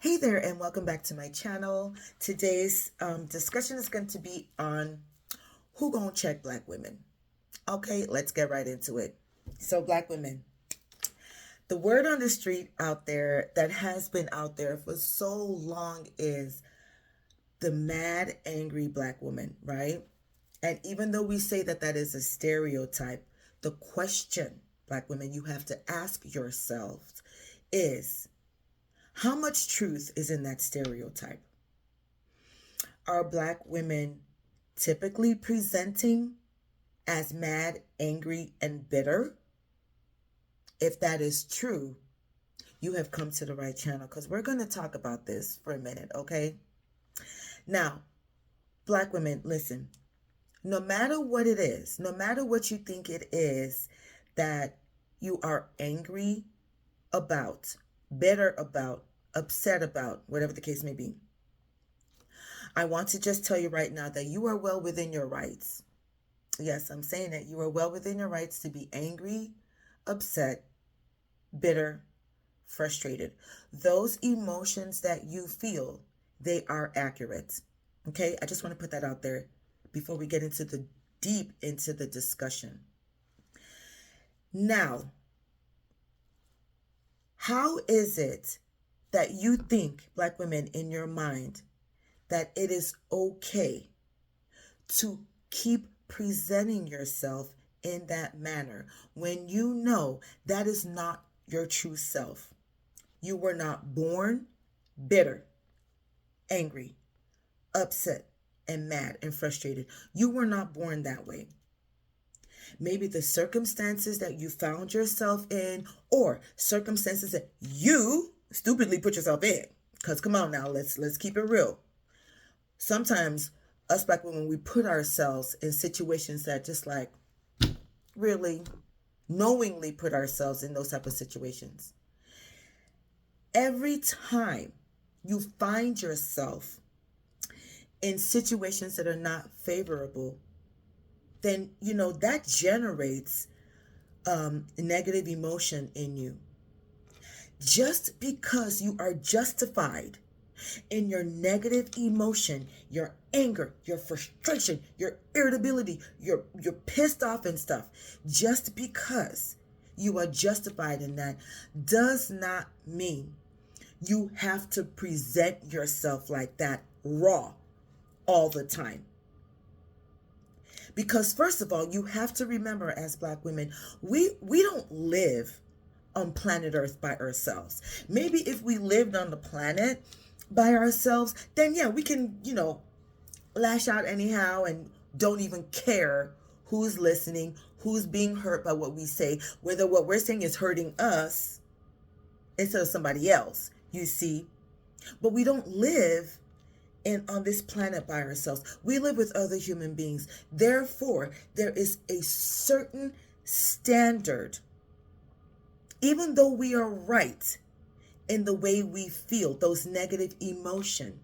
Hey there, and welcome back to my channel. Today's discussion is going to be on who gonna check black women. Okay, let's get right into it. So, black women, the word on the street out there that has been out there for so long is the mad, angry black woman, right? And even though we say that that is a stereotype, the question, black women, you have to ask yourselves is how much truth is in that stereotype? Are black women typically presenting as mad, angry, and bitter? If that is true, you have come to the right channel because we're going to talk about this for a minute, okay? Now, black women, listen, no matter what it is, no matter what you think it is that you are angry about, bitter about, upset about, whatever the case may be, I want to just tell you right now that you are well within your rights. Yes, I'm saying that you are well within your rights to be angry, upset, bitter, frustrated. Those emotions that you feel, they are accurate. Okay? I just want to put that out there before we get into the deep into the discussion. Now, how is it that you think, black women, in your mind, that it is okay to keep presenting yourself in that manner when you know that is not your true self? You were not born bitter, angry, upset, and mad and frustrated. You were not born that way. Maybe the circumstances that you found yourself in, or circumstances that you stupidly put yourself in. Because come on now, let's keep it real. Sometimes us black women, we put ourselves in situations that just like really knowingly put ourselves in those type of situations. Every time you find yourself in situations that are not favorable, then that generates negative emotion in you. Just because you are justified in your negative emotion, your anger, your frustration, your irritability, you're pissed off and stuff, just because you are justified in that does not mean you have to present yourself like that raw all the time. Because first of all, you have to remember, as black women, we don't live on planet Earth by ourselves. Maybe if we lived on the planet by ourselves, then yeah, we can, lash out anyhow and don't even care who's listening, who's being hurt by what we say, whether what we're saying is hurting us instead of somebody else, you see. But we don't live on this planet by ourselves. We live with other human beings. Therefore, there is a certain standard. Even though we are right in the way we feel those negative emotions,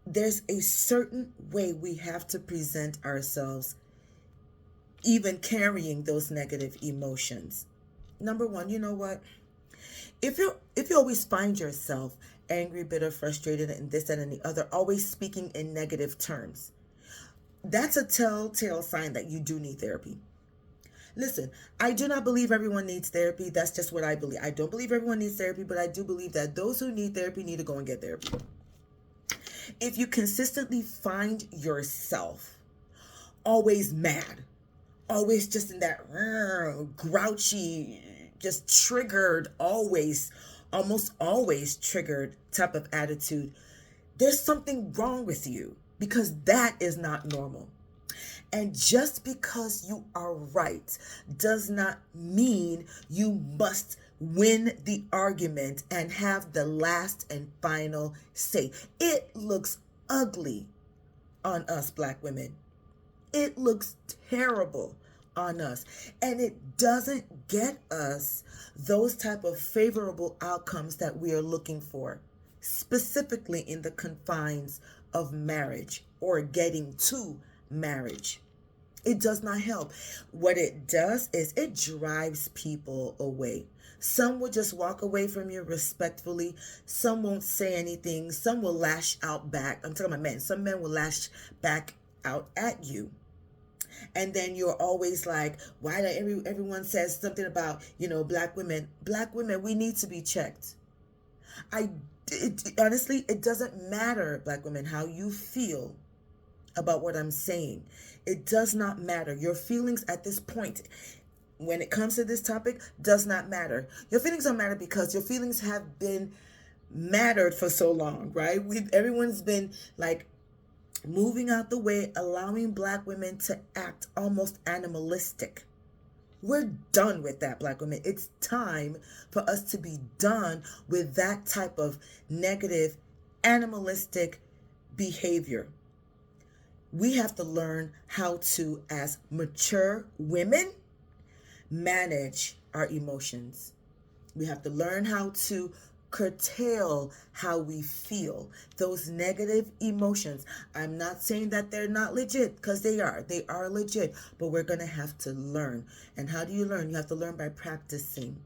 there's a certain way we have to present ourselves, even carrying those negative emotions. Number one, you know what? If you always find yourself angry, bitter, frustrated, and this, that, and the other, always speaking in negative terms, that's a telltale sign that you do need therapy. Listen, I do not believe everyone needs therapy. That's just what I believe. I don't believe everyone needs therapy, but I do believe that those who need therapy need to go and get therapy. If you consistently find yourself always mad, always just in that grouchy, just triggered, almost always triggered type of attitude, there's something wrong with you, because that is not normal. And just because you are right does not mean you must win the argument and have the last and final say. It looks ugly on us black women. It looks terrible on us, and it doesn't get us those type of favorable outcomes that we are looking for, specifically in the confines of marriage or getting to marriage. It does not help. What it does is it drives people away. Some will just walk away from you respectfully. Some won't say anything. Some will lash out back. I'm talking about men. Some men will lash back out at you. And then you're always like, why do everyone says something about, black women? Black women, we need to be checked. Honestly, it doesn't matter, black women, how you feel about what I'm saying. It does not matter. Your feelings at this point, when it comes to this topic, does not matter. Your feelings don't matter because your feelings have been mattered for so long, right? Everyone's been like moving out the way, allowing black women to act almost animalistic. We're done with that, black women. It's time for us to be done with that type of negative, animalistic behavior. We have to learn how to, as mature women, manage our emotions. We have to learn how to curtail how we feel, those negative emotions. I'm not saying that they're not legit, because they are legit, but we're going to have to learn. And how do you learn? You have to learn by practicing.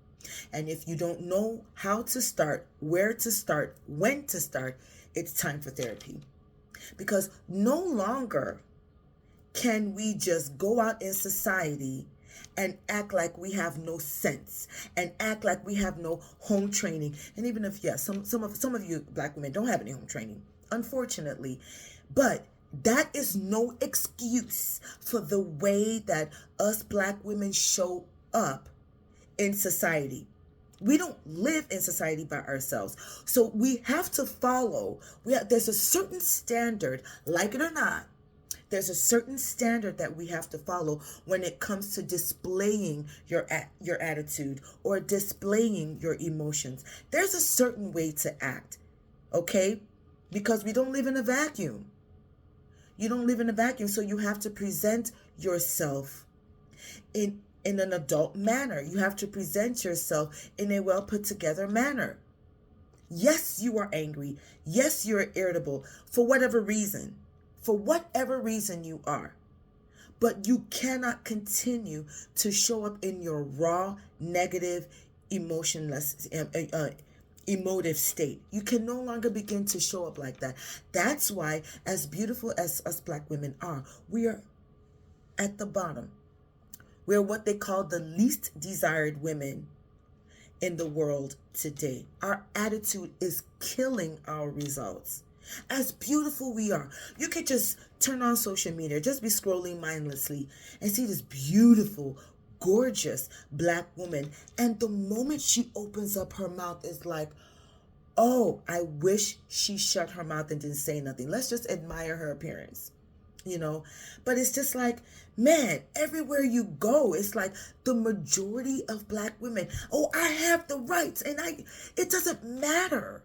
And if you don't know how to start, where to start, when to start, it's time for therapy. Because no longer can we just go out in society and act like we have no sense and act like we have no home training. And even if, yes, some of you black women don't have any home training, unfortunately, but that is no excuse for the way that us black women show up in society. We don't live in society by ourselves. So we have to follow. There's a certain standard, like it or not. There's a certain standard that we have to follow when it comes to displaying your attitude or displaying your emotions. There's a certain way to act, okay? Because we don't live in a vacuum. You don't live in a vacuum, so you have to present yourself in an adult manner. You have to present yourself in a well put together manner. Yes, you are angry. Yes, you're irritable for whatever reason. For whatever reason you are. But you cannot continue to show up in your raw, negative, emotionless, emotive state. You can no longer begin to show up like that. That's why, as beautiful as us black women are, we are at the bottom. We're what they call the least desired women in the world today. Our attitude is killing our results. As beautiful we are, you could just turn on social media, just be scrolling mindlessly and see this beautiful, gorgeous black woman. And the moment she opens up her mouth, it's like, oh, I wish she shut her mouth and didn't say nothing. Let's just admire her appearance, But it's just like, man, everywhere you go, it's like the majority of black women, oh, I have the rights, and it doesn't matter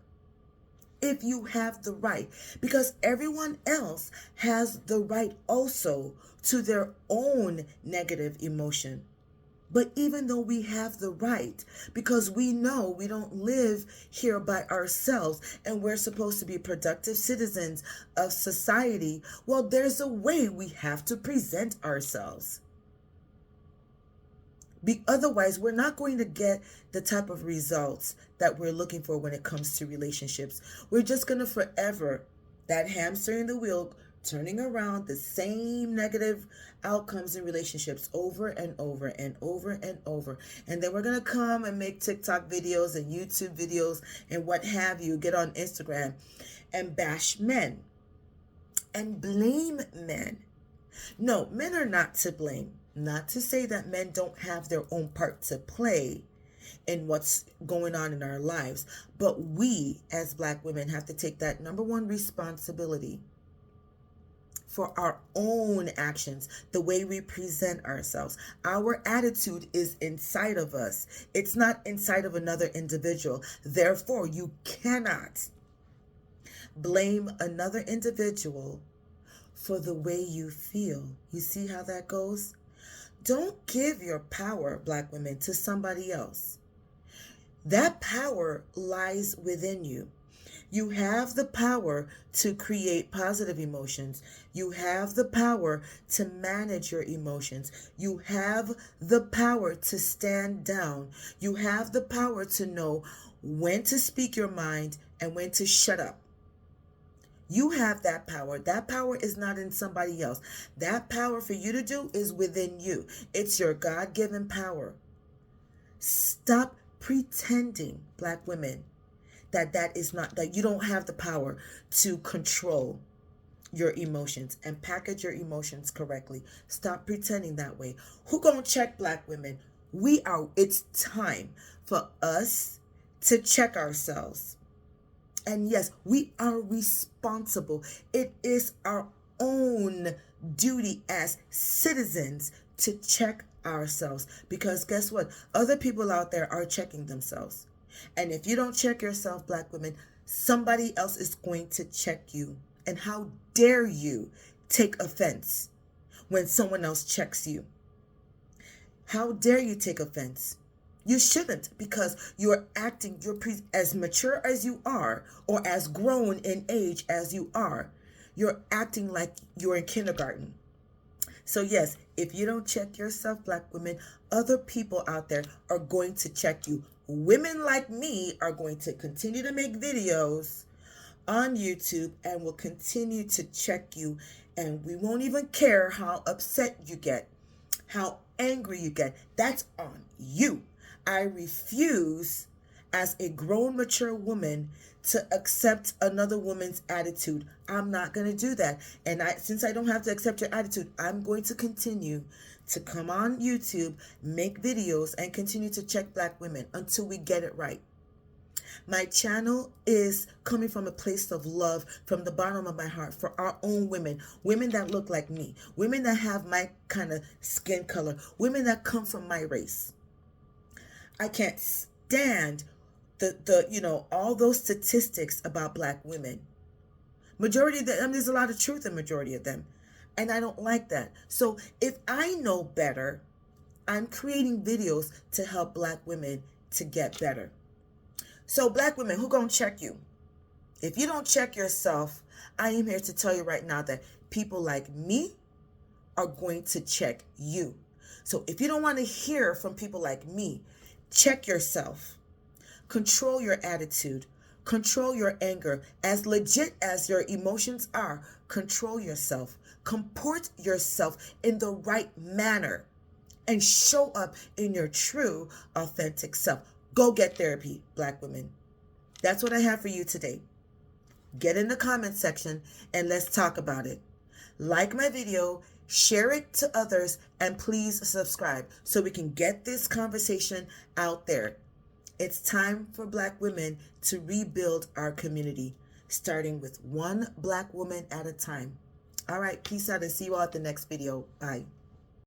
if you have the right, because everyone else has the right also to their own negative emotion. But even though we have the right, because we know we don't live here by ourselves and we're supposed to be productive citizens of society, well, there's a way we have to present ourselves. Otherwise, we're not going to get the type of results that we're looking for when it comes to relationships. We're just going to forever, that hamster in the wheel, turning around the same negative outcomes in relationships over and over and over and over. And then we're going to come and make TikTok videos and YouTube videos and what have you, get on Instagram and bash men and blame men. No, men are not to blame. Not to say that men don't have their own part to play in what's going on in our lives, but we as black women have to take that number one responsibility for our own actions, the way we present ourselves. Our attitude is inside of us. It's not inside of another individual. Therefore, you cannot blame another individual for the way you feel. You see how that goes? Don't give your power, black women, to somebody else. That power lies within you. You have the power to create positive emotions. You have the power to manage your emotions. You have the power to stand down. You have the power to know when to speak your mind and when to shut up. You have that power. That power is not in somebody else. That power for you to do is within you. It's your God-given power. Stop pretending, Black women, that you don't have the power to control your emotions and package your emotions correctly. Stop pretending that way. Who gonna check, Black women? It's time for us to check ourselves. And yes, we are responsible. It is our own duty as citizens to check ourselves, because guess what? Other people out there are checking themselves. And if you don't check yourself, Black women, somebody else is going to check you. And how dare you take offense when someone else checks you? How dare you take offense? You shouldn't, because you're acting, as mature as you are, or as grown in age as you are, you're acting like you're in kindergarten. So yes, if you don't check yourself, Black women, other people out there are going to check you. Women like me are going to continue to make videos on YouTube and will continue to check you, and we won't even care how upset you get, how angry you get. That's on you. I refuse, as a grown, mature woman, to accept another woman's attitude. I'm not going to do that. And since I don't have to accept your attitude, I'm going to continue to come on YouTube, make videos, and continue to check Black women until we get it right. My channel is coming from a place of love from the bottom of my heart for our own women, women that look like me, women that have my kind of skin color, women that come from my race. I can't stand all those statistics about Black women. Majority of them, there's a lot of truth in majority of them. And I don't like that. So if I know better, I'm creating videos to help Black women to get better. So Black women, who gonna check you? If you don't check yourself, I am here to tell you right now that people like me are going to check you. So if you don't want to hear from people like me, check yourself. Control your attitude. Control your anger. As legit as your emotions are, control yourself. Comport yourself in the right manner and show up in your true, authentic self. Go get therapy, Black women. That's what I have for you today. Get in the comment section and let's talk about it. Like my video, share it to others, and please subscribe so we can get this conversation out there. It's time for Black women to rebuild our community, starting with one Black woman at a time. All right, peace out and see you all at the next video. Bye.